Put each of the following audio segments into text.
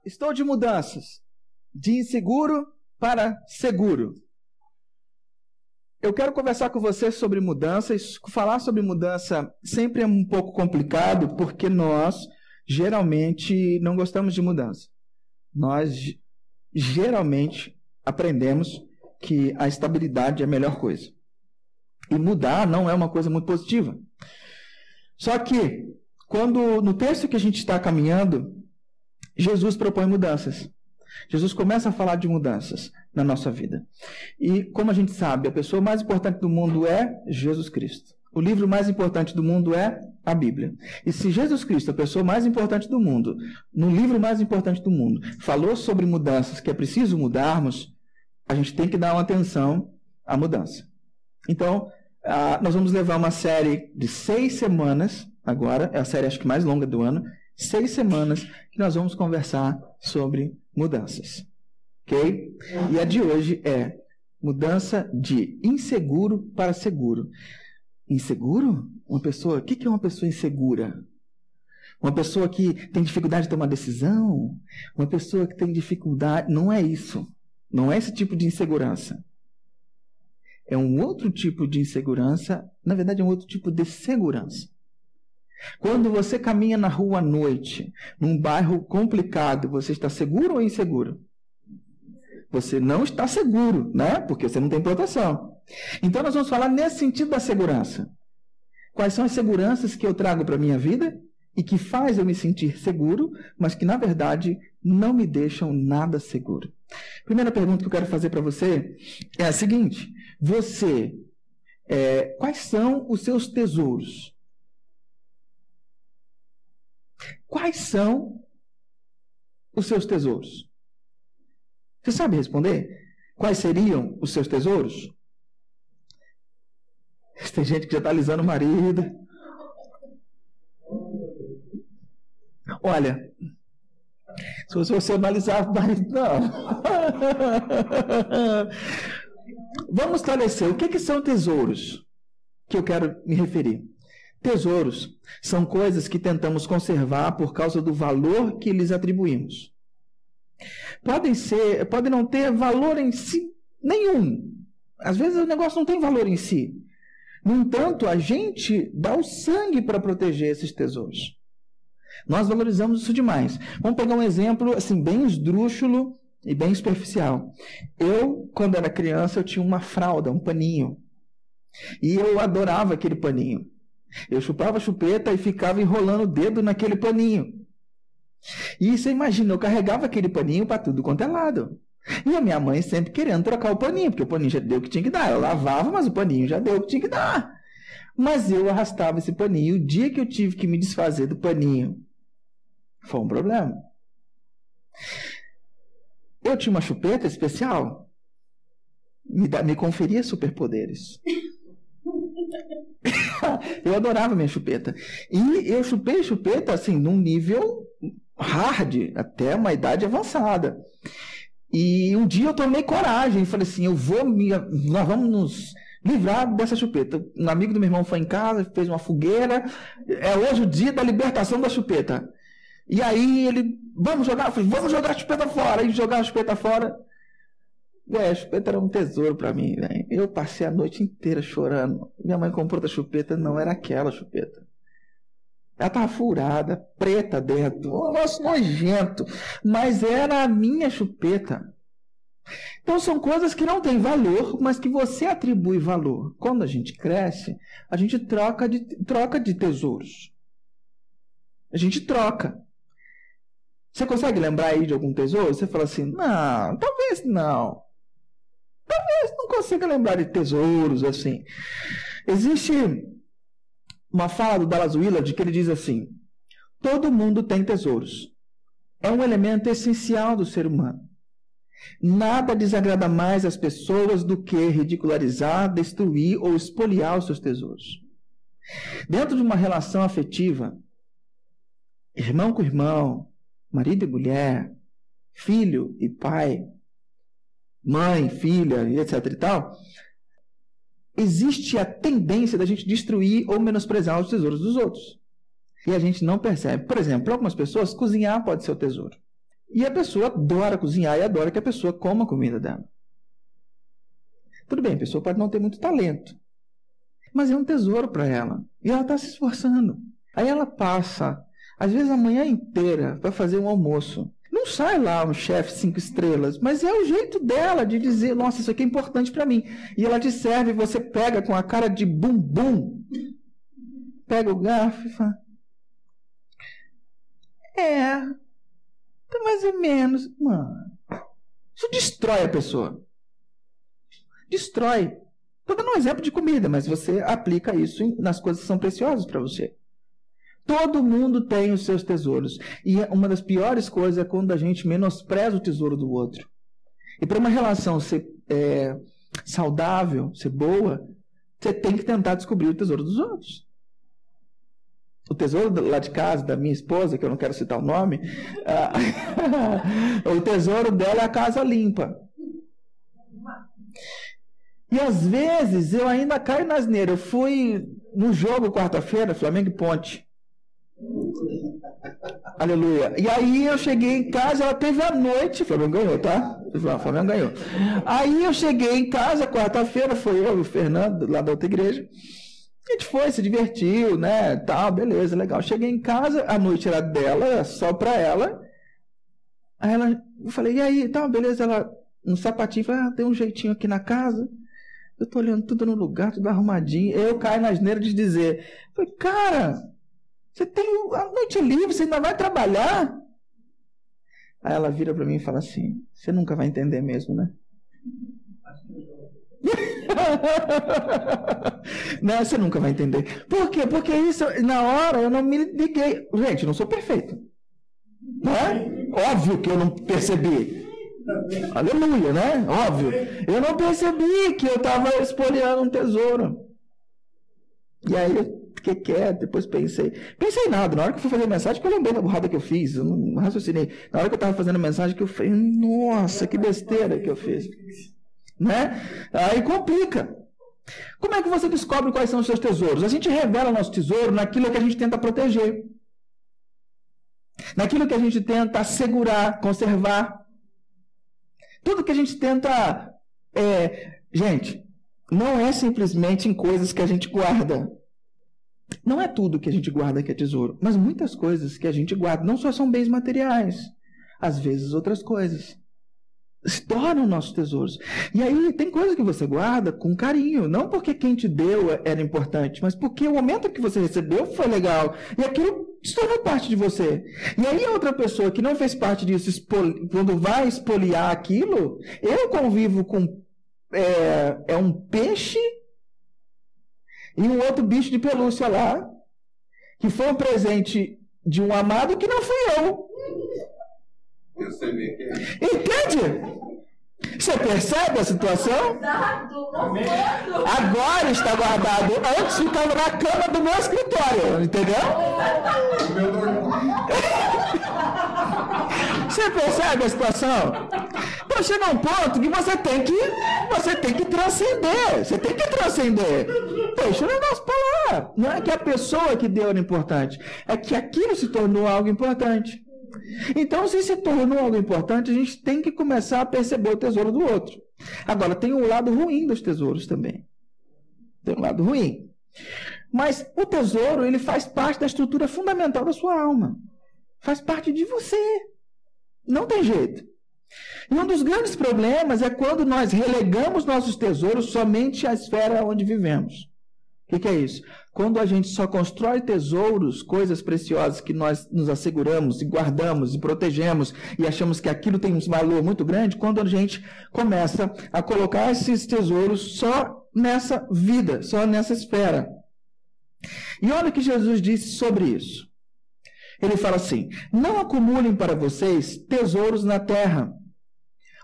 Estou de mudanças, de inseguro para seguro. Eu quero conversar com você sobre mudanças. Falar sobre mudança sempre é um pouco complicado, porque nós geralmente não gostamos de mudança. Nós geralmente aprendemos que a estabilidade é a melhor coisa. E mudar não é uma coisa muito positiva. Só que, quando no texto que a gente está caminhando, Jesus propõe mudanças. Jesus começa a falar de mudanças na nossa vida. E, como a gente sabe, a pessoa mais importante do mundo é Jesus Cristo. O livro mais importante do mundo é a Bíblia. E se Jesus Cristo, a pessoa mais importante do mundo, no livro mais importante do mundo, falou sobre mudanças que é preciso mudarmos, a gente tem que dar uma atenção à mudança. Então, nós vamos levar uma série de 6 semanas, agora, é a série acho que mais longa do ano, 6 semanas que nós vamos conversar sobre mudanças. Ok? E a de hoje é mudança de inseguro para seguro. Inseguro? Uma pessoa, o que é uma pessoa insegura? Uma pessoa que tem dificuldade de tomar decisão? Uma pessoa que tem dificuldade... Não é isso. Não é esse tipo de insegurança. É um outro tipo de insegurança. Na verdade, é um outro tipo de segurança. Quando você caminha na rua à noite, num bairro complicado, você está seguro ou inseguro? Você não está seguro, né? Porque você não tem proteção. Então, nós vamos falar nesse sentido da segurança. Quais são as seguranças que eu trago para a minha vida e que faz eu me sentir seguro, mas que, na verdade, não me deixam nada seguro? Primeira pergunta que eu quero fazer para você é a seguinte. Quais são os seus tesouros? Quais são os seus tesouros? Você sabe responder? Quais seriam os seus tesouros? Tem gente que já está alisando o marido. Olha, se você analisar o marido, não. Vamos esclarecer. O que são tesouros? Que eu quero me referir. Tesouros são coisas que tentamos conservar por causa do valor que lhes atribuímos. Podem não ter valor em si nenhum. Às vezes o negócio não tem valor em si. No entanto, a gente dá o sangue para proteger esses tesouros. Nós valorizamos isso demais. Vamos pegar um exemplo assim, bem esdrúxulo e bem superficial. Eu, quando era criança, eu tinha uma fralda, um paninho. E eu adorava aquele paninho. Eu chupava a chupeta e ficava enrolando o dedo naquele paninho. E você imagina, eu carregava aquele paninho para tudo quanto é lado. E a minha mãe sempre querendo trocar o paninho, porque o paninho já deu o que tinha que dar. Eu lavava, mas o paninho já deu o que tinha que dar. Mas eu arrastava esse paninho. O dia que eu tive que me desfazer do paninho, foi um problema. Eu tinha uma chupeta especial. Me conferia superpoderes. Eu adorava minha chupeta. E eu chupei chupeta assim, num nível hard, até uma idade avançada. E um dia eu tomei coragem e falei assim, nós vamos nos livrar dessa chupeta. Um amigo do meu irmão foi em casa, fez uma fogueira. É hoje o dia da libertação da chupeta. E aí ele, vamos jogar? Eu falei, vamos jogar a chupeta fora. E jogar a chupeta fora. A chupeta era um tesouro para mim, né? Eu passei a noite inteira chorando. Minha mãe comprou outra chupeta, não era aquela chupeta. Ela estava furada, preta dentro, um negócio nojento, mas era a minha chupeta. Então são coisas que não têm valor, mas que você atribui valor. Quando a gente cresce, a gente troca de tesouros. A gente troca. Você consegue lembrar aí de algum tesouro? Você fala assim, não, talvez não. Talvez não consiga lembrar de tesouros assim. Existe uma fala do Dallas Willard que ele diz assim: todo mundo tem tesouros. É um elemento essencial do ser humano. Nada desagrada mais as pessoas do que ridicularizar, destruir ou espoliar os seus tesouros. Dentro de uma relação afetiva, irmão com irmão, marido e mulher, filho e pai, mãe, filha, etc. e tal, existe a tendência da gente destruir ou menosprezar os tesouros dos outros. E a gente não percebe. Por exemplo, para algumas pessoas, cozinhar pode ser o tesouro. E a pessoa adora cozinhar e adora que a pessoa coma a comida dela. Tudo bem, a pessoa pode não ter muito talento, mas é um tesouro para ela. E ela está se esforçando. Aí ela passa, às vezes, a manhã inteira para fazer um almoço. Não sai lá um chefe 5 estrelas, mas é o jeito dela de dizer, nossa, isso aqui é importante para mim. E ela te serve, você pega com a cara de bumbum, pega o garfo e fala, tá mais ou menos. Mano, isso destrói a pessoa. Destrói. Estou dando um exemplo de comida, mas você aplica isso nas coisas que são preciosas para você. Todo mundo tem os seus tesouros. E uma das piores coisas é quando a gente menospreza o tesouro do outro. E para uma relação ser saudável, ser boa, você tem que tentar descobrir o tesouro dos outros. O tesouro lá de casa, da minha esposa, que eu não quero citar o nome, o tesouro dela é a casa limpa. E às vezes eu ainda caio na asneira. Eu fui no jogo quarta-feira, Flamengo e Ponte. Aleluia. E aí eu cheguei em casa, ela teve a noite, Flamengo ganhou, tá? Flamengo ganhou. Aí eu cheguei em casa, quarta-feira, foi eu e o Fernando, lá da outra igreja. A gente foi, se divertiu, né? Tal, beleza, legal. Cheguei em casa, a noite era dela, só pra ela. Aí eu falei, e aí? Tal, beleza, ela no sapatinho, falou, tem um jeitinho aqui na casa. Eu tô olhando tudo no lugar, tudo arrumadinho. Eu caio na asneira de dizer, falei, cara, você tem a noite livre, você ainda vai trabalhar? Aí ela vira pra mim e fala assim, você nunca vai entender mesmo, né? Não, você nunca vai entender. Por quê? Porque isso, na hora, eu não me liguei. Gente, eu não sou perfeito. Não é? Óbvio que eu não percebi. Aleluia, né? Óbvio. Eu não percebi que eu estava espoliando um tesouro. E aí eu fiquei quieto, depois pensei. Pensei nada. Na hora que eu fui fazer a mensagem, que eu lembrei da burrada que eu fiz. Eu não raciocinei. Na hora que eu estava fazendo a mensagem, que eu falei, nossa, que besteira que eu fiz. Né? Aí complica. Como é que você descobre quais são os seus tesouros? A gente revela nosso tesouro naquilo que a gente tenta proteger. Naquilo que a gente tenta assegurar, conservar. Tudo que a gente tenta... Gente, não é simplesmente em coisas que a gente guarda. Não é tudo que a gente guarda que é tesouro. Mas muitas coisas que a gente guarda não só são bens materiais. Às vezes outras coisas se tornam nossos tesouros. E aí tem coisas que você guarda com carinho. Não porque quem te deu era importante, mas porque o momento que você recebeu foi legal. E aquilo se tornou parte de você. E aí a outra pessoa que não fez parte disso, quando vai espoliar aquilo, eu convivo com um peixe e um outro bicho de pelúcia lá, que foi um presente de um amado que não fui eu. Eu sei bem que é. Entende? Você percebe a situação? Agora está guardado. Antes ficava na cama do meu escritório, entendeu? Você percebe a situação? Então chega um ponto que você tem que transcender. Você tem que transcender. Deixa o negócio para lá. Não é que a pessoa que deu era importante, é que aquilo se tornou algo importante. Então, se tornou algo importante, a gente tem que começar a perceber o tesouro do outro. Agora, tem um lado ruim dos tesouros também. Tem um lado ruim. Mas o tesouro, ele faz parte da estrutura fundamental da sua alma. Faz parte de você. Não tem jeito. E um dos grandes problemas é quando nós relegamos nossos tesouros somente à esfera onde vivemos. O que é isso? Quando a gente só constrói tesouros, coisas preciosas que nós nos asseguramos e guardamos e protegemos e achamos que aquilo tem um valor muito grande, quando a gente começa a colocar esses tesouros só nessa vida, só nessa esfera. E olha o que Jesus disse sobre isso. Ele fala assim, não acumulem para vocês tesouros na terra,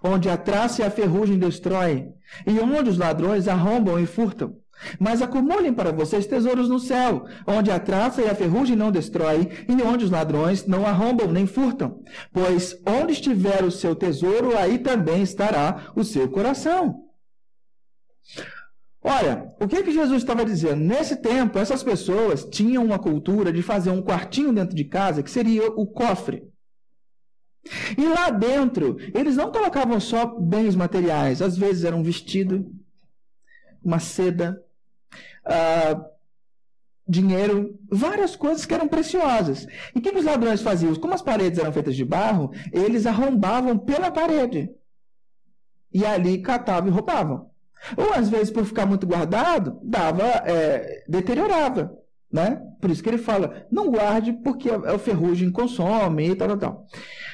onde a traça e a ferrugem destrói, e onde os ladrões arrombam e furtam. Mas acumulem para vocês tesouros no céu, onde a traça e a ferrugem não destrói, e onde os ladrões não arrombam nem furtam. Pois onde estiver o seu tesouro, aí também estará o seu coração. Olha, o que Jesus estava dizendo? Nesse tempo, essas pessoas tinham uma cultura de fazer um quartinho dentro de casa, que seria o cofre. E lá dentro, eles não colocavam só bens materiais. Às vezes era um vestido, uma seda, dinheiro, várias coisas que eram preciosas. E o que os ladrões faziam? Como as paredes eram feitas de barro, eles arrombavam pela parede. E ali catavam e roubavam. Ou às vezes, por ficar muito guardado, deteriorava. Né? Por isso que ele fala, não guarde porque a ferrugem consome e tal.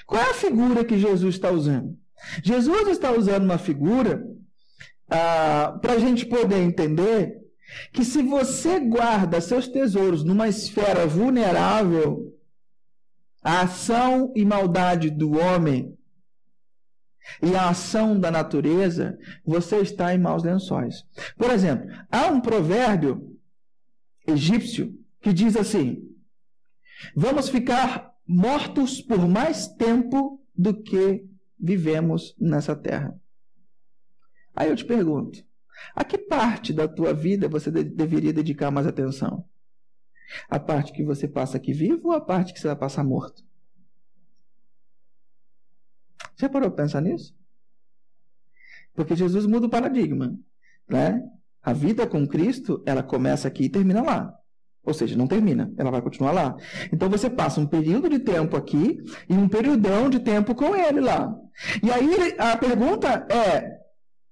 Qual é a figura que Jesus está usando? Jesus está usando uma figura para a gente poder entender que se você guarda seus tesouros numa esfera vulnerável à ação e maldade do homem e à ação da natureza, você está em maus lençóis. Por exemplo, há um provérbio egípcio que diz assim: vamos ficar mortos por mais tempo do que vivemos nessa terra. Aí eu te pergunto, a que parte da tua vida você deveria dedicar mais atenção? A parte que você passa aqui vivo ou a parte que você vai passar morto? Você parou para pensar nisso? Porque Jesus muda o paradigma, né? A vida com Cristo, ela começa aqui e termina lá. Ou seja, não termina, ela vai continuar lá. Então você passa um período de tempo aqui e um periodão de tempo com Ele lá. E aí a pergunta é: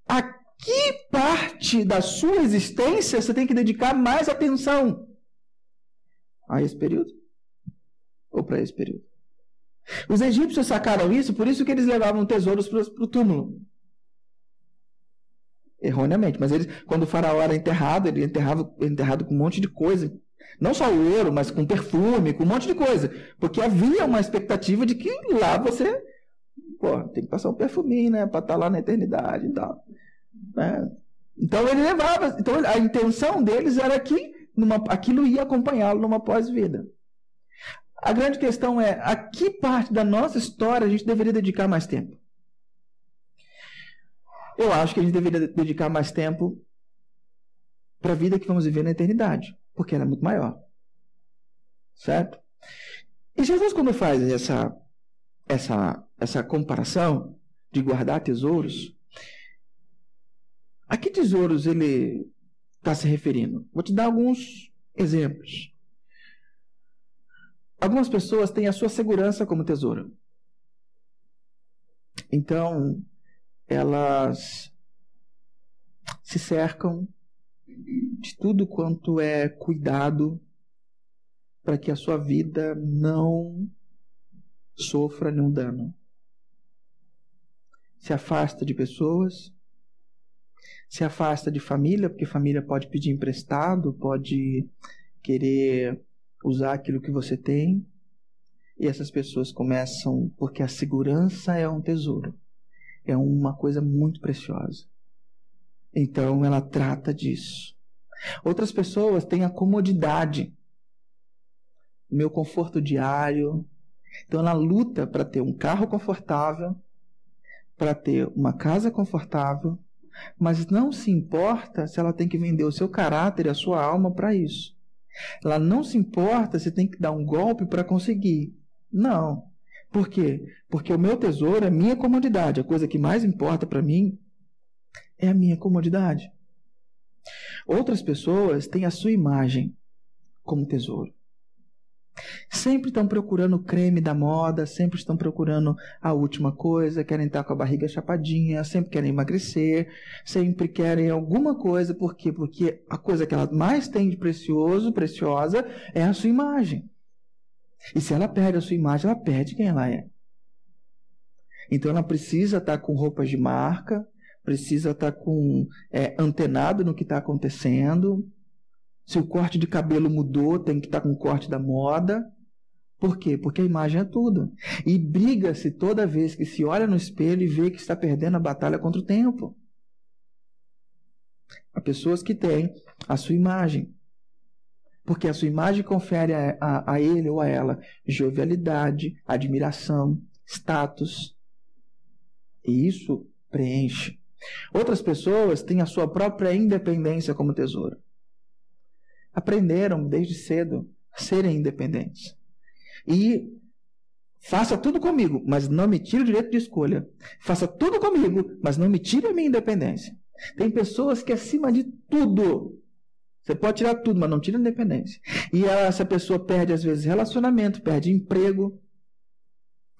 a que parte da sua existência você tem que dedicar mais atenção? A esse período? Ou para esse período? Os egípcios sacaram isso, por isso que eles levavam tesouros para o túmulo. Erroneamente, mas eles, quando o faraó era enterrado, ele enterrado com um monte de coisa. Não só o ouro, mas com perfume, com um monte de coisa. Porque havia uma expectativa de que lá você tem que passar um perfuminho, né? Para estar lá na eternidade e tal. Então ele levava. Então a intenção deles era que aquilo ia acompanhá-lo numa pós-vida. A grande questão é: a que parte da nossa história a gente deveria dedicar mais tempo? Eu acho que a gente deveria dedicar mais tempo para a vida que vamos viver na eternidade, porque ela é muito maior. Certo? E Jesus, quando faz essa comparação de guardar tesouros, a que tesouros ele está se referindo? Vou te dar alguns exemplos. Algumas pessoas têm a sua segurança como tesouro. Então, elas se cercam de tudo quanto é cuidado para que a sua vida não sofra nenhum dano. Se afasta de pessoas, se afasta de família, porque família pode pedir emprestado, pode querer usar aquilo que você tem. E essas pessoas começam, porque a segurança é um tesouro. É uma coisa muito preciosa. Então, ela trata disso. Outras pessoas têm a comodidade. O meu conforto diário. Então, ela luta para ter um carro confortável, para ter uma casa confortável, mas não se importa se ela tem que vender o seu caráter e a sua alma para isso. Ela não se importa se tem que dar um golpe para conseguir. Não. Por quê? Porque o meu tesouro é a minha comodidade. A coisa que mais importa para mim é a minha comodidade. Outras pessoas têm a sua imagem como tesouro. Sempre estão procurando o creme da moda, sempre estão procurando a última coisa, querem estar com a barriga chapadinha, sempre querem emagrecer, sempre querem alguma coisa. Por quê? Porque a coisa que ela mais tem de preciosa, é a sua imagem. E se ela perde a sua imagem, ela perde quem ela é. Então ela precisa estar com roupas de marca, precisa estar antenado no que está acontecendo. Se o corte de cabelo mudou, tem que estar com o corte da moda. Por quê? Porque a imagem é tudo. E briga-se toda vez que se olha no espelho e vê que está perdendo a batalha contra o tempo. Há pessoas que têm a sua imagem. Porque a sua imagem confere a ele ou a ela jovialidade, admiração, status. E isso preenche. Outras pessoas têm a sua própria independência como tesouro. Aprenderam desde cedo a serem independentes. E Faça tudo comigo, mas não me tire o direito de escolha. Faça tudo comigo, mas não me tire a minha independência. Tem pessoas que acima de tudo, você pode tirar tudo, mas não tira a independência. E essa pessoa perde às vezes relacionamento, perde emprego,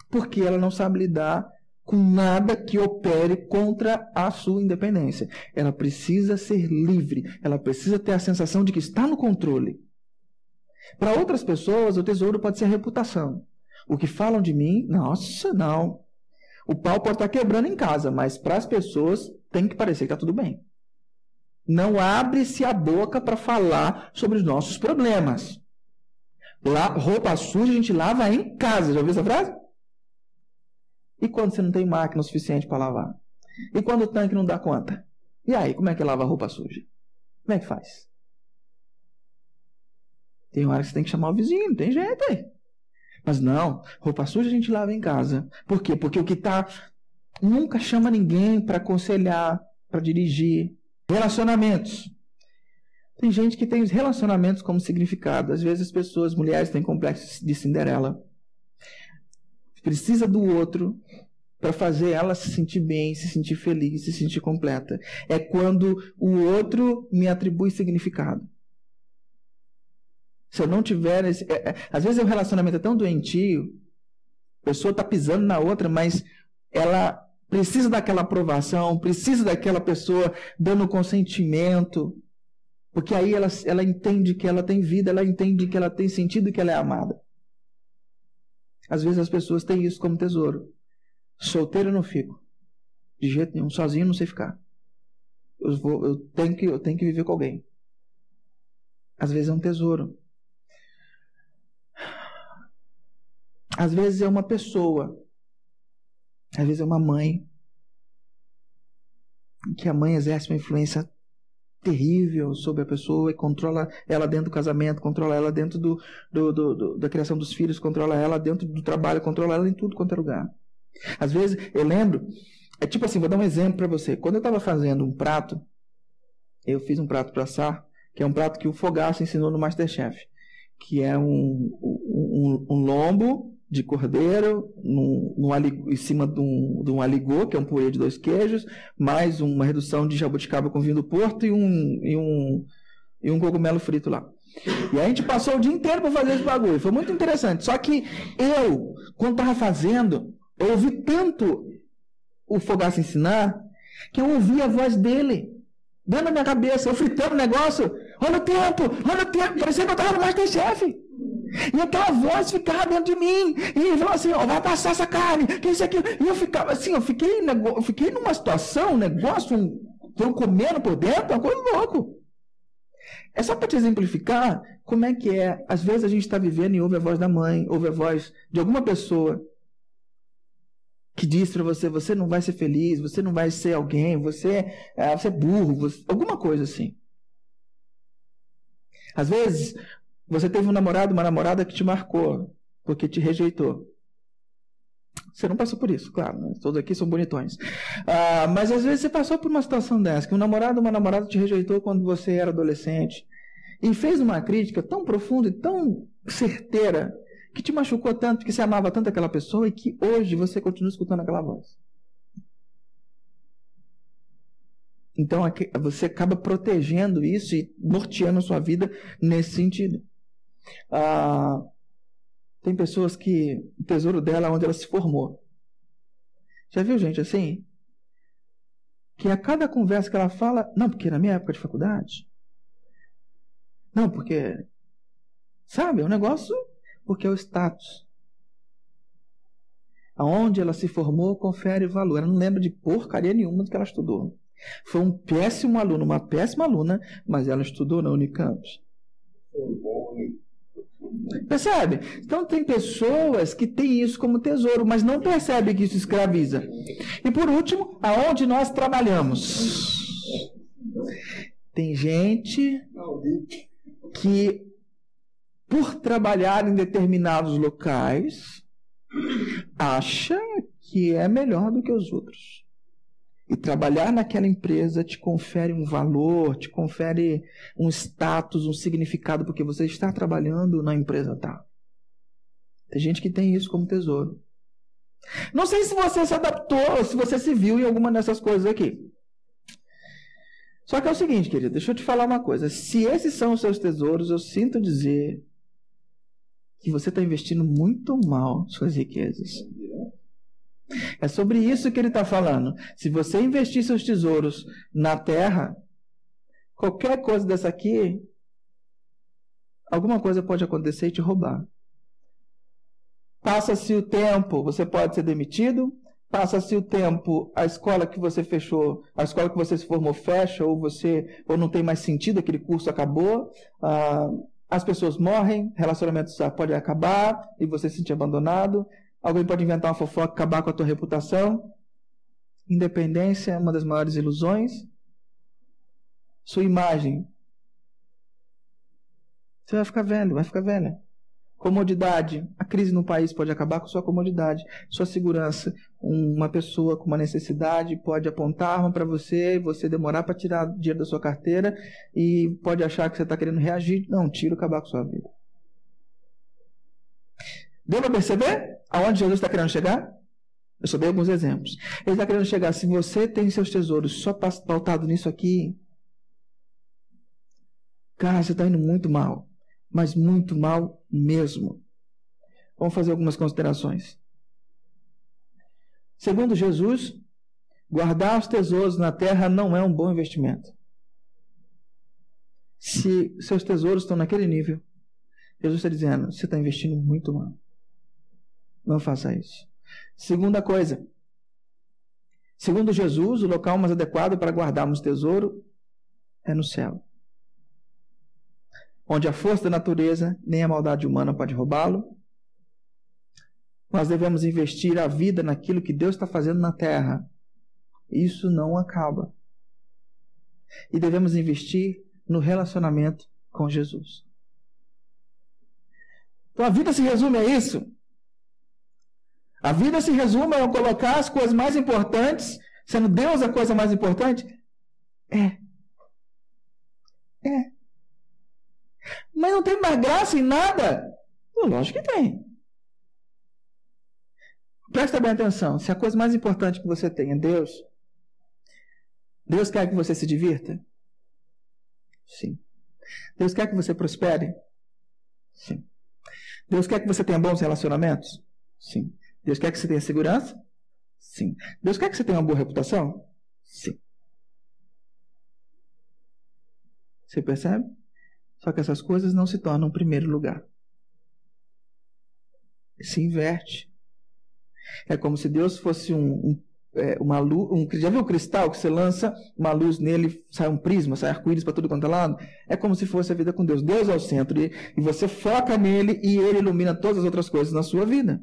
porque ela não sabe lidar com nada que opere contra a sua independência. Ela precisa ser livre, ela precisa ter a sensação de que está no controle. Para outras pessoas, o tesouro pode ser a reputação. O que falam de mim, nossa, não. O pau pode estar quebrando em casa, mas para as pessoas tem que parecer que está tudo bem. Não abre-se a boca para falar sobre os nossos problemas. Roupa suja a gente lava em casa. Já ouviu essa frase? E quando você não tem máquina o suficiente para lavar? E quando o tanque não dá conta? E aí, como é que lava a roupa suja? Como é que faz? Tem hora que você tem que chamar o vizinho, não tem jeito aí. Mas não, roupa suja a gente lava em casa. Por quê? Porque o que está... Nunca chama ninguém para aconselhar, para dirigir. Relacionamentos. Tem gente que tem os relacionamentos como significado. Às vezes as pessoas, mulheres, têm complexo de Cinderela. Precisa do outro para fazer ela se sentir bem, se sentir feliz, se sentir completa. É quando o outro me atribui significado. Se eu não tiver... às vezes o relacionamento é tão doentio, a pessoa está pisando na outra, mas ela precisa daquela aprovação, precisa daquela pessoa dando consentimento, porque aí ela entende que ela tem vida, ela entende que ela tem sentido e que ela é amada. Às vezes as pessoas têm isso como tesouro. Solteiro eu não fico. De jeito nenhum. Sozinho eu não sei ficar. Eu tenho que viver com alguém. Às vezes é um tesouro. Às vezes é uma pessoa. Às vezes é uma mãe. Que a mãe exerce uma influência terrível sobre a pessoa e controla ela dentro do casamento, controla ela dentro da criação dos filhos, controla ela dentro do trabalho, controla ela em tudo quanto é lugar. Às vezes, eu lembro, é tipo assim, vou dar um exemplo para você. Quando eu estava fazendo um prato, eu fiz um prato para assar, que é um prato que o Fogaça ensinou no Masterchef, que é um lombo de cordeiro em cima de um aligô, que é um purê de 2 queijos, mais uma redução de jabuticaba com vinho do Porto e um cogumelo frito lá. E aí a gente passou o dia inteiro para fazer esse bagulho. Foi muito interessante. Só que eu, quando estava fazendo, eu ouvi tanto o Fogaça ensinar, que eu ouvi a voz dele dentro da minha cabeça, eu fritando o negócio. Olha o tempo, parecia que eu estava no Masterchef. E aquela voz ficava dentro de mim. E ele falou assim, vai passar essa carne, que isso aqui. E eu ficava assim, eu fiquei numa situação, um negócio, eu comendo por dentro, uma coisa louca. É só para te exemplificar como é que é. Às vezes a gente está vivendo e ouve a voz da mãe, ouve a voz de alguma pessoa que diz para você, você não vai ser feliz, você não vai ser alguém, você é burro, alguma coisa assim. Às vezes, você teve um namorado, uma namorada que te marcou, porque te rejeitou. Você não passou por isso, claro, né? Todos aqui são bonitões. Mas às vezes você passou por uma situação dessa, que um namorado ou uma namorada te rejeitou quando você era adolescente, e fez uma crítica tão profunda e tão certeira, que te machucou tanto, que você amava tanto aquela pessoa, e que hoje você continua escutando aquela voz. Então você acaba protegendo isso e norteando a sua vida nesse sentido. Tem pessoas que o tesouro dela é onde ela se formou. Já viu gente assim? Que a cada conversa que ela fala, não, porque na minha época de faculdade, não, porque, sabe, é um negócio, porque é o status. Aonde ela se formou, confere valor. Ela não lembra de porcaria nenhuma do que ela estudou. Foi um péssimo aluno, uma péssima aluna, mas ela estudou na Unicamp. Percebe? Então tem pessoas que têm isso como tesouro, mas não percebem que isso escraviza. E por último, aonde nós trabalhamos? Tem gente que, por trabalhar em determinados locais, acha que é melhor do que os outros. E trabalhar naquela empresa te confere um valor, te confere um status, um significado, porque você está trabalhando na empresa tal. Tem gente que tem isso como tesouro. Não sei se você se adaptou, se você se viu em alguma dessas coisas aqui. Só que é o seguinte, querido, deixa eu te falar uma coisa. Se esses são os seus tesouros, eu sinto dizer que você está investindo muito mal suas riquezas. É sobre isso que ele está falando. Se você investir seus tesouros na terra, qualquer coisa dessa aqui, alguma coisa pode acontecer e te roubar. Passa-se o tempo, você pode ser demitido. Passa-se o tempo, a escola que você fechou, a escola que você se formou fecha, ou não tem mais sentido, aquele curso acabou. As pessoas morrem, relacionamentos podem acabar e você se sentir abandonado. Alguém pode inventar uma fofoca, acabar com a tua reputação. Independência é uma das maiores ilusões. Sua imagem. Você vai ficar velho, vai ficar velha. Comodidade. A crise no país pode acabar com sua comodidade. Sua segurança. Uma pessoa com uma necessidade pode apontar a arma para você e você demorar para tirar dinheiro da sua carteira e pode achar que você está querendo reagir. Não, tira o acabar com sua vida. Deu para perceber aonde Jesus está querendo chegar? Eu só dei alguns exemplos. Ele está querendo chegar. Se você tem seus tesouros só pautado nisso aqui, cara, você está indo muito mal. Mas muito mal mesmo. Vamos fazer algumas considerações. Segundo Jesus, guardar os tesouros na terra não é um bom investimento. Se seus tesouros estão naquele nível, Jesus está dizendo, você está investindo muito mal. Não faça isso. Segunda coisa, segundo Jesus, o local mais adequado para guardarmos tesouro é no céu, onde a força da natureza nem a maldade humana pode roubá-lo. Nós devemos investir a vida naquilo que Deus está fazendo na terra. Isso não acaba. E devemos investir no relacionamento com Jesus. Então a vida se resume a isso. A vida se resume a colocar as coisas mais importantes, sendo Deus a coisa mais importante? É. Mas não tem mais graça em nada? Lógico que tem. Presta bem atenção. Se a coisa mais importante que você tem é Deus, Deus quer que você se divirta? Sim. Deus quer que você prospere? Sim. Deus quer que você tenha bons relacionamentos? Sim. Deus quer que você tenha segurança? Sim. Deus quer que você tenha uma boa reputação? Sim. Você percebe? Só que essas coisas não se tornam primeiro lugar. Se inverte. É como se Deus fosse uma luz. Já viu o cristal que você lança uma luz nele, sai um prisma, sai arco-íris para tudo quanto é lado? É como se fosse a vida com Deus. Deus é o centro e você foca nele e ele ilumina todas as outras coisas na sua vida.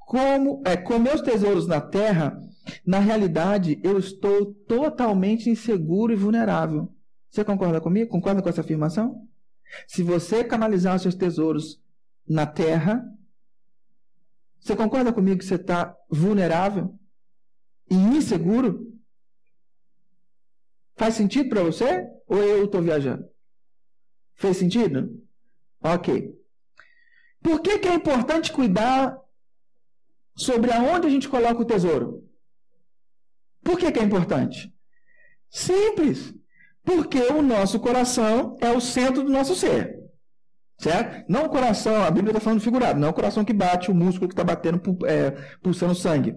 Com meus tesouros na terra, na realidade, eu estou totalmente inseguro e vulnerável. Você concorda comigo? Concorda com essa afirmação? Se você canalizar os seus tesouros na terra, você concorda comigo que você está vulnerável e inseguro? Faz sentido para você? Ou eu estou viajando? Fez sentido? Ok. Por que é importante cuidar sobre aonde a gente coloca o tesouro? Por que é importante? Simples. Porque o nosso coração é o centro do nosso ser. Certo? Não o coração, a Bíblia está falando figurado, não é o coração que bate, o músculo que está batendo, pulsando sangue.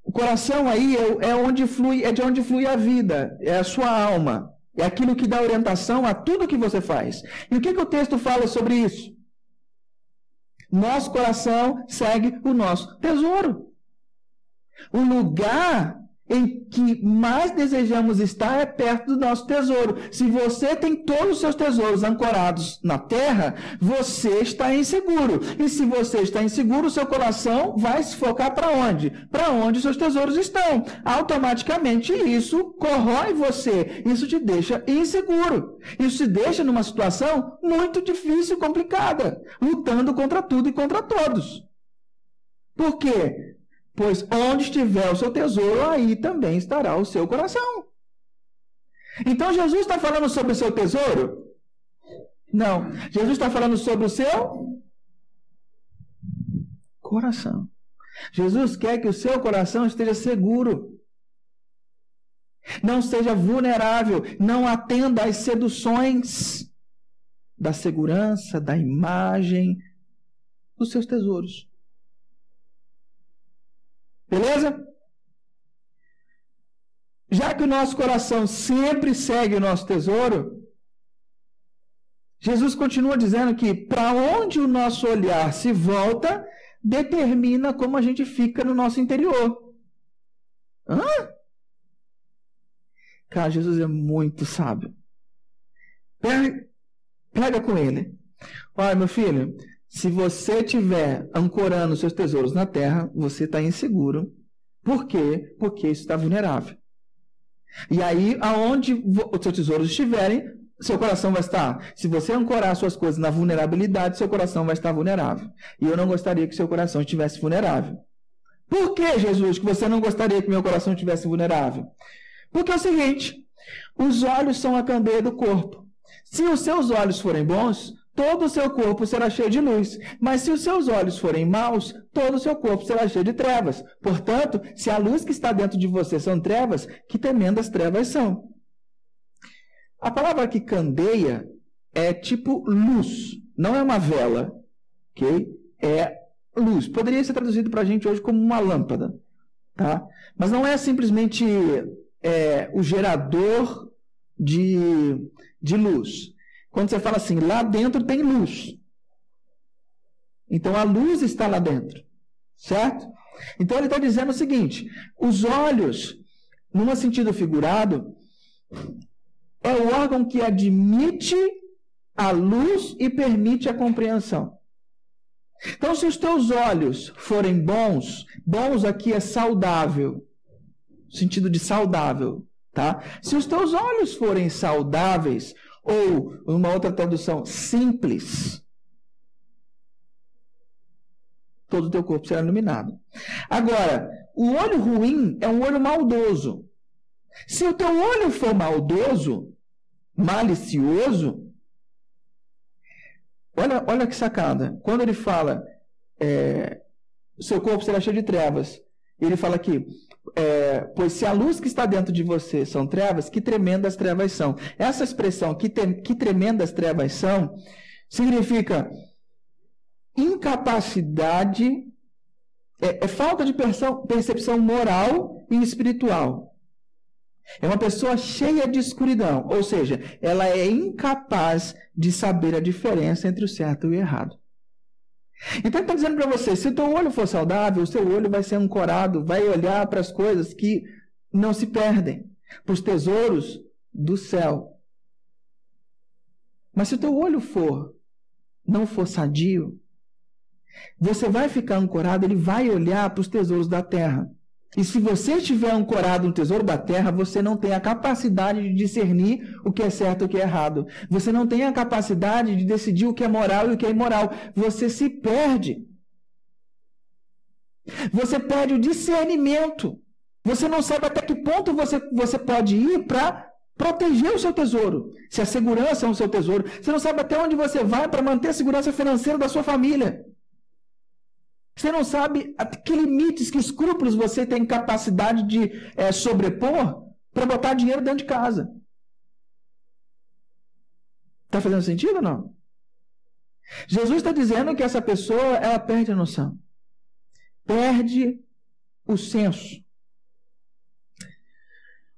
O coração aí é de onde flui a vida, é a sua alma, é aquilo que dá orientação a tudo que você faz. E o que o texto fala sobre isso? Nosso coração segue o nosso tesouro. O lugar em que mais desejamos estar é perto do nosso tesouro. Se você tem todos os seus tesouros ancorados na terra, você está inseguro. E se você está inseguro, o seu coração vai se focar para onde? Para onde os seus tesouros estão. Automaticamente isso corrói você. Isso te deixa inseguro. Isso te deixa numa situação muito difícil e complicada, lutando contra tudo e contra todos. Por quê? Pois onde estiver o seu tesouro, aí também estará o seu coração. Então Jesus está falando sobre o seu tesouro? Não. Jesus está falando sobre o seu coração. Jesus quer que o seu coração esteja seguro. Não seja vulnerável. Não atenda às seduções da segurança, da imagem, dos seus tesouros. Beleza? Já que o nosso coração sempre segue o nosso tesouro, Jesus continua dizendo que para onde o nosso olhar se volta, determina como a gente fica no nosso interior. Hã? Cara, Jesus é muito sábio. Pega com ele. Olha, meu filho, se você estiver ancorando seus tesouros na terra, você está inseguro. Por quê? Porque isso está vulnerável. E aí, aonde os seus tesouros estiverem, seu coração vai estar. Se você ancorar suas coisas na vulnerabilidade, seu coração vai estar vulnerável. E eu não gostaria que seu coração estivesse vulnerável. Por que, Jesus, que você não gostaria que meu coração estivesse vulnerável? Porque é o seguinte, os olhos são a candeia do corpo. Se os seus olhos forem bons, todo o seu corpo será cheio de luz. Mas se os seus olhos forem maus, todo o seu corpo será cheio de trevas. Portanto, se a luz que está dentro de você são trevas, que tremendas trevas são. A palavra aqui, candeia, é tipo luz. Não é uma vela, ok? É luz. Poderia ser traduzido para a gente hoje como uma lâmpada, tá? Mas não é simplesmente o gerador de luz. Quando você fala assim, lá dentro tem luz. Então a luz está lá dentro. Certo? Então ele está dizendo o seguinte, os olhos, num sentido figurado, é o órgão que admite a luz e permite a compreensão. Então, se os teus olhos forem bons, bons aqui é saudável, sentido de saudável, tá? Se os teus olhos forem saudáveis, ou, uma outra tradução, simples, todo o teu corpo será iluminado. Agora, o olho ruim é um olho maldoso. Se o teu olho for maldoso, malicioso, olha que sacada. Quando ele fala, seu corpo será cheio de trevas, ele fala aqui, pois se a luz que está dentro de você são trevas, que tremendas trevas são. Essa expressão, que tremendas trevas são, significa incapacidade, falta de percepção moral e espiritual. É uma pessoa cheia de escuridão, ou seja, ela é incapaz de saber a diferença entre o certo e o errado. Então ele está dizendo para você, se o teu olho for saudável, o seu olho vai ser ancorado, vai olhar para as coisas que não se perdem, para os tesouros do céu. Mas se o teu olho não for sadio, você vai ficar ancorado, ele vai olhar para os tesouros da terra. E se você estiver ancorado no tesouro da terra, você não tem a capacidade de discernir o que é certo e o que é errado. Você não tem a capacidade de decidir o que é moral e o que é imoral. Você se perde. Você perde o discernimento. Você não sabe até que ponto você pode ir para proteger o seu tesouro. Se a segurança é o seu tesouro. Você não sabe até onde você vai para manter a segurança financeira da sua família. Você não sabe a que limites, que escrúpulos você tem capacidade de sobrepor para botar dinheiro dentro de casa. Está fazendo sentido ou não? Jesus está dizendo que essa pessoa, ela perde a noção. Perde o senso.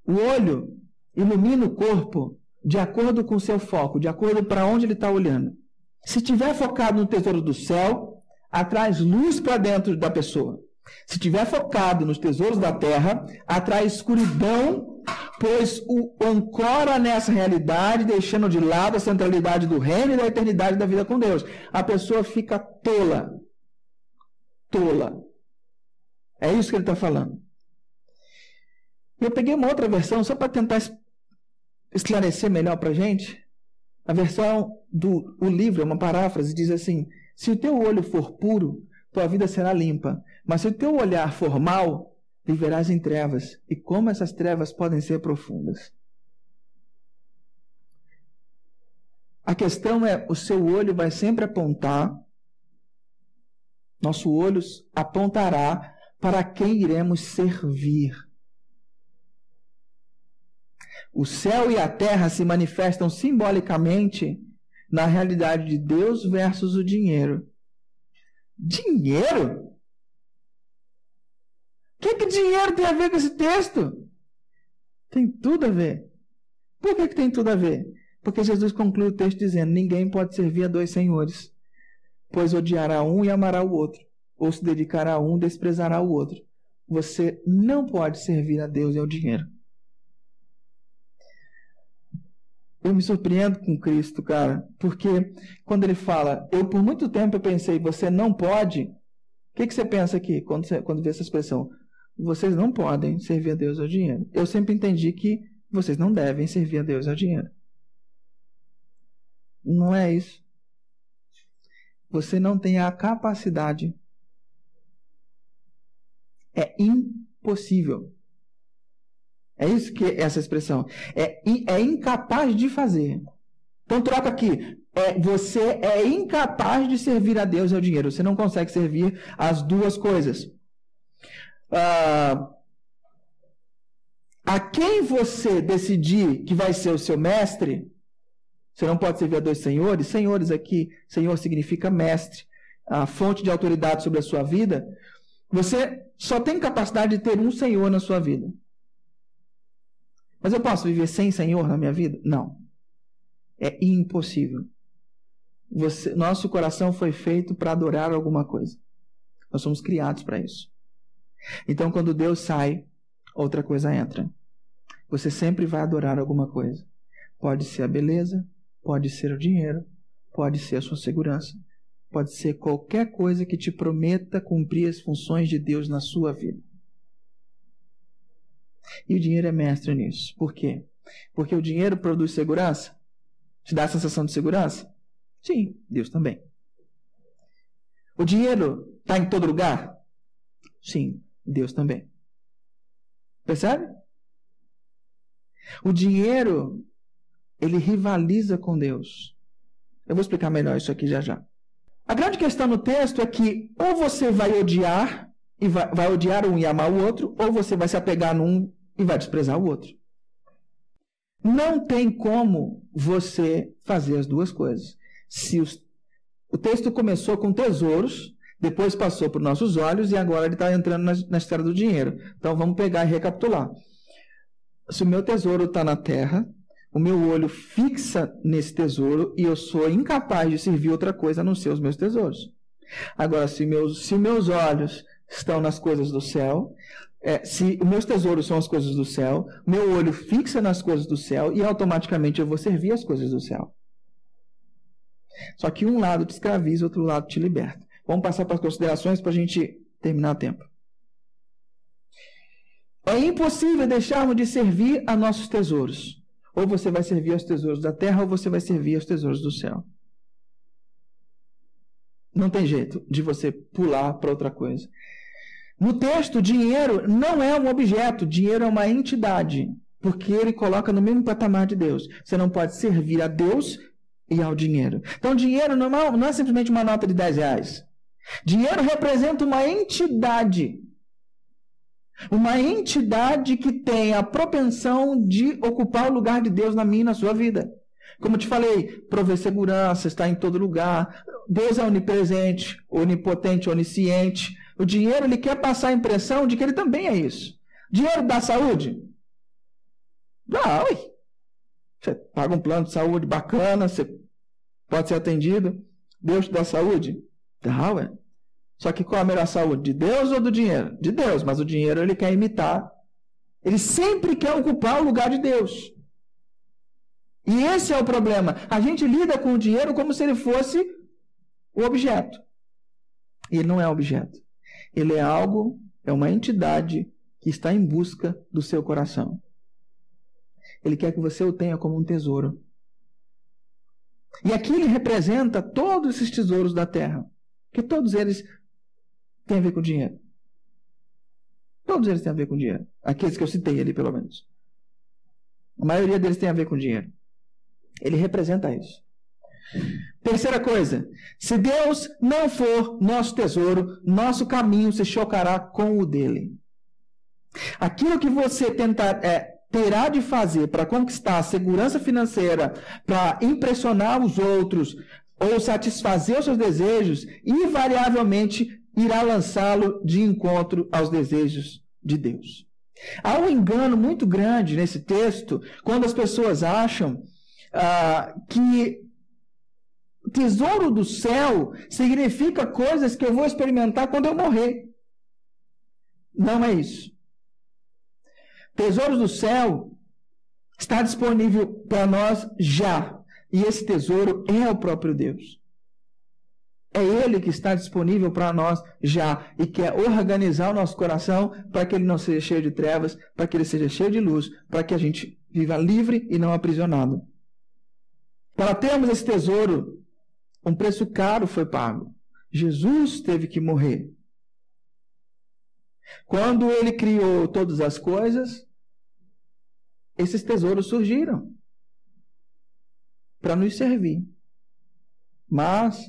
O olho ilumina o corpo de acordo com o seu foco, de acordo para onde ele está olhando. Se estiver focado no tesouro do céu, atrai luz para dentro da pessoa. Se estiver focado nos tesouros da terra, atrai escuridão, pois o ancora nessa realidade, deixando de lado a centralidade do reino e da eternidade da vida com Deus. A pessoa fica tola. Tola. É isso que ele está falando. Eu peguei uma outra versão, só para tentar esclarecer melhor para a gente. A versão do livro, uma paráfrase, diz assim: se o teu olho for puro, tua vida será limpa. Mas se o teu olhar for mau, viverás em trevas. E como essas trevas podem ser profundas. A questão é, o seu olho vai sempre apontar, nosso olho apontará para quem iremos servir. O céu e a terra se manifestam simbolicamente na realidade de Deus versus o dinheiro. Dinheiro? O que dinheiro tem a ver com esse texto? Tem tudo a ver. Por que tem tudo a ver? Porque Jesus conclui o texto dizendo: ninguém pode servir a dois senhores, pois odiará um e amará o outro, ou se dedicará a um e desprezará o outro. Você não pode servir a Deus e ao dinheiro. Eu me surpreendo com Cristo, cara, porque quando ele fala, por muito tempo eu pensei, você não pode, o que você pensa aqui quando vê essa expressão? Vocês não podem servir a Deus e ao dinheiro. Eu sempre entendi que vocês não devem servir a Deus e ao dinheiro. Não é isso. Você não tem a capacidade. É impossível. É isso que é essa expressão. É incapaz de fazer. Então troca aqui. Você é incapaz de servir a Deus e ao dinheiro. Você não consegue servir as duas coisas. A quem você decidir que vai ser o seu mestre, você não pode servir a dois senhores. Senhores aqui, senhor significa mestre, a fonte de autoridade sobre a sua vida. Você só tem capacidade de ter um senhor na sua vida. Mas eu posso viver sem senhor na minha vida? Não. É impossível. Nosso coração foi feito para adorar alguma coisa. Nós somos criados para isso. Então, quando Deus sai, outra coisa entra. Você sempre vai adorar alguma coisa. Pode ser a beleza, pode ser o dinheiro, pode ser a sua segurança, pode ser qualquer coisa que te prometa cumprir as funções de Deus na sua vida. E o dinheiro é mestre nisso. Por quê? Porque o dinheiro produz segurança? Te dá a sensação de segurança? Sim, Deus também. O dinheiro está em todo lugar? Sim, Deus também. Percebe? O dinheiro, ele rivaliza com Deus. Eu vou explicar melhor isso aqui já já. A grande questão no texto é que ou você vai odiar e vai odiar um e amar o outro, ou você vai se apegar num e vai desprezar o outro. Não tem como você fazer as duas coisas. O texto começou com tesouros, depois passou por nossos olhos e agora ele está entrando na história do dinheiro. Então vamos pegar e recapitular. Se o meu tesouro está na terra, o meu olho fixa nesse tesouro e eu sou incapaz de servir outra coisa a não ser os meus tesouros. Agora, se meus olhos estão nas coisas do céu, se os meus tesouros são as coisas do céu, meu olho fixa nas coisas do céu e automaticamente eu vou servir as coisas do céu. Só que um lado te escraviza, outro lado te liberta. Vamos passar para as considerações para a gente terminar o tempo. É impossível deixarmos de servir a nossos tesouros. Ou você vai servir aos tesouros da terra, ou você vai servir aos tesouros do céu. Não tem jeito de você pular para outra coisa. No texto, dinheiro não é um objeto, dinheiro é uma entidade, porque ele coloca no mesmo patamar de Deus. Você não pode servir a Deus e ao dinheiro. Então, dinheiro não é simplesmente uma nota de 10 reais. Dinheiro representa uma entidade. Uma entidade que tem a propensão de ocupar o lugar de Deus na minha e na sua vida. Como eu te falei, prover segurança, está em todo lugar. Deus é onipresente, onipotente, onisciente. O dinheiro, ele quer passar a impressão de que ele também é isso. Dinheiro dá saúde? Dá, ué. Você paga um plano de saúde bacana, você pode ser atendido. Deus te dá saúde? Dá, ué. Só que qual a melhor saúde? De Deus ou do dinheiro? De Deus, mas o dinheiro ele quer imitar. Ele sempre quer ocupar o lugar de Deus. E esse é o problema. A gente lida com o dinheiro como se ele fosse o objeto. E ele não é objeto. Ele é algo, é uma entidade que está em busca do seu coração. Ele quer que você o tenha como um tesouro. E aqui ele representa todos esses tesouros da terra. Porque todos eles têm a ver com dinheiro. Todos eles têm a ver com dinheiro. Aqueles que eu citei ali, pelo menos. A maioria deles tem a ver com dinheiro. Ele representa isso. Terceira coisa, se Deus não for nosso tesouro, nosso caminho se chocará com o dele. Aquilo que você terá de fazer para conquistar a segurança financeira, para impressionar os outros ou satisfazer os seus desejos, invariavelmente irá lançá-lo de encontro aos desejos de Deus. Há um engano muito grande nesse texto quando as pessoas acham que tesouro do céu significa coisas que eu vou experimentar quando eu morrer. Não é isso. Tesouro do céu está disponível para nós já. E esse tesouro é o próprio Deus. É Ele que está disponível para nós já e quer organizar o nosso coração para que ele não seja cheio de trevas, para que ele seja cheio de luz, para que a gente viva livre e não aprisionado. Para termos esse tesouro, um preço caro foi pago. Jesus teve que morrer. Quando ele criou todas as coisas, esses tesouros surgiram para nos servir. Mas,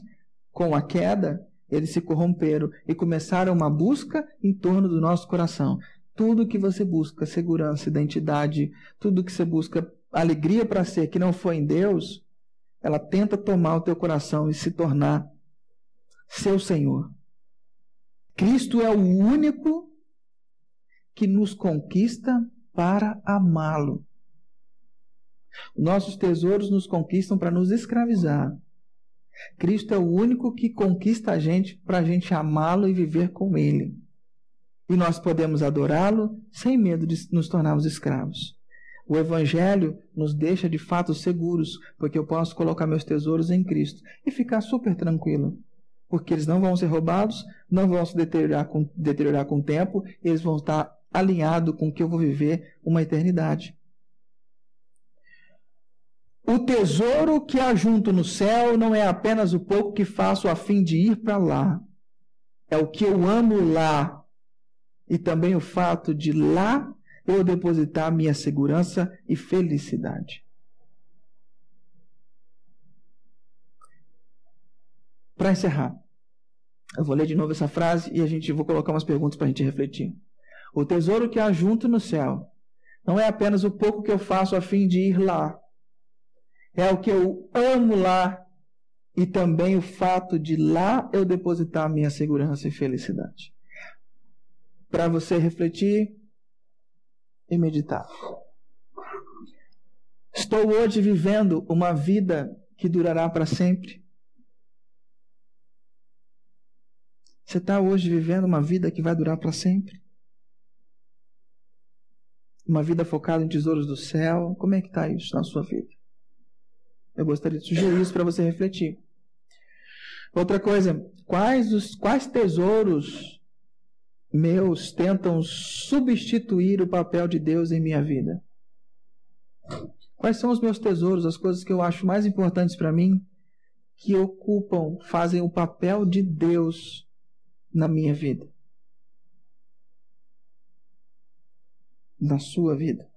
com a queda, eles se corromperam e começaram uma busca em torno do nosso coração. Tudo que você busca, segurança, identidade, tudo que você busca, alegria para ser, que não foi em Deus, ela tenta tomar o teu coração e se tornar seu Senhor. Cristo é o único que nos conquista para amá-lo. Nossos tesouros nos conquistam para nos escravizar. Cristo é o único que conquista a gente para a gente amá-lo e viver com Ele. E nós podemos adorá-lo sem medo de nos tornarmos escravos. O Evangelho nos deixa de fato seguros, porque eu posso colocar meus tesouros em Cristo e ficar super tranquilo. Porque eles não vão ser roubados, não vão se deteriorar com o tempo, eles vão estar alinhados com o que eu vou viver uma eternidade. O tesouro que ajunto no céu não é apenas o pouco que faço a fim de ir para lá. É o que eu amo lá. E também o fato de lá eu depositar minha segurança e felicidade. Para encerrar, eu vou ler de novo essa frase e vou colocar umas perguntas para a gente refletir. O tesouro que ajunto no céu não é apenas o pouco que eu faço a fim de ir lá. É o que eu amo lá e também o fato de lá eu depositar minha segurança e felicidade. Para você refletir e meditar. Estou hoje vivendo uma vida que durará para sempre? Você está hoje vivendo uma vida que vai durar para sempre? Uma vida focada em tesouros do céu? Como é que está isso na sua vida? Eu gostaria de sugerir isso para você refletir. Outra coisa, quais tesouros meus tentam substituir o papel de Deus em minha vida? Quais são os meus tesouros, as coisas que eu acho mais importantes para mim, que fazem o papel de Deus na minha vida? Na sua vida?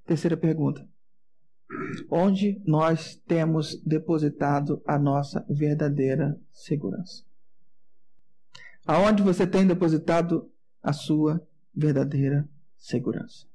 Terceira pergunta. Onde nós temos depositado a nossa verdadeira segurança? Aonde você tem depositado a sua verdadeira segurança?